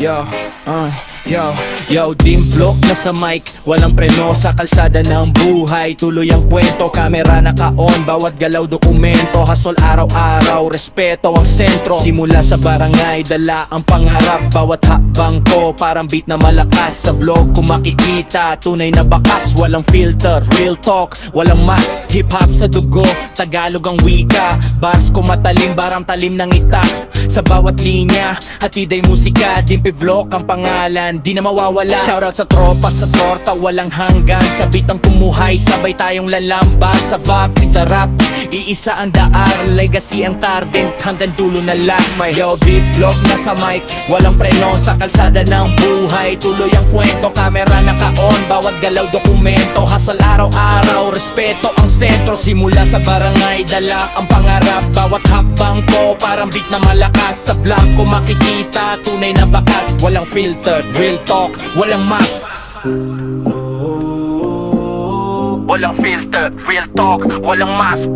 Yo, yo, dimplok na sa mic, walang preno sa kalsada ng buhay. Tuloy ang kwento, kamera naka-on, bawat galaw dokumento. Hasol araw-araw, respeto ang sentro. Simula sa barangay, dala ang pangarap. Bawat hakbang ko, parang beat na malakas. Sa vlog kung makikita, tunay na bakas. Walang filter, real talk, walang mask. Hip-hop sa dugo, Tagalog ang wika. Bars ko matalim, barang talim ng itak. Sa bawat linya, hatid ay musika. Dimpi vlog ang pangalan, di na mawawala. Shoutout sa tropa, sa torta, walang hanggan. Sa beat ang tumuhay, sabay tayong lalamba. Sa vibe, sa rap, iisa ang daar. Legacy ang tarding, hanggang dulo na lang. Yo, beat vlog na sa mic, walang preno sa kalsada ng buhay. Tuloy ang kwento, kamera naka-on, bawat galaw dokumento. Hasal araw-araw, respeto ang sentro. Simula sa barangay, dala ang pangarap. Bawat hakbang ko, parang beat na malakas. Sa vlog ko makikita, tunay na bakas. Walang filtered, real talk, walang mask. Walang filtered, real talk, walang mask.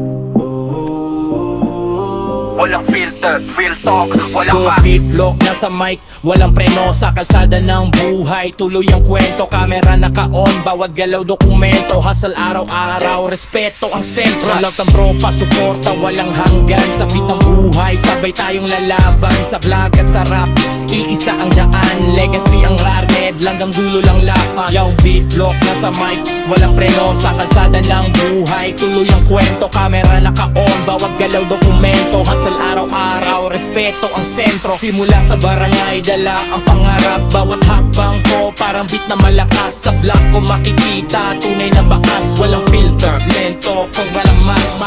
Walang filter, real talk, walang mask. Beat vlog na sa mic, walang preno sa kalsada ng buhay. Tuloy ang kwento, kamera naka-on, bawat galaw dokumento. Hasal araw-araw, respeto ang sentro. Sa love ng tropa, suporta, walang hanggan. Sa beat ng buhay, sabay tayong lalaban. Sa vlog at sa rap, iisa ang daan. Legacy ang rarned, langgang dulo lang lapan. Yung beat vlog na sa mic, walang preno sa kalsada ng buhay. Tuloy ang kwento, kamera naka-on, bawat galaw dokumento. Hasal araw-araw, respeto ang sentro. Simula sa barangay, dala ang pangarap. Bawat hakbang ko, parang beat na malakas. Sa vlog ko makikita, tunay na bakas. Walang filter, lento, kung walang mas.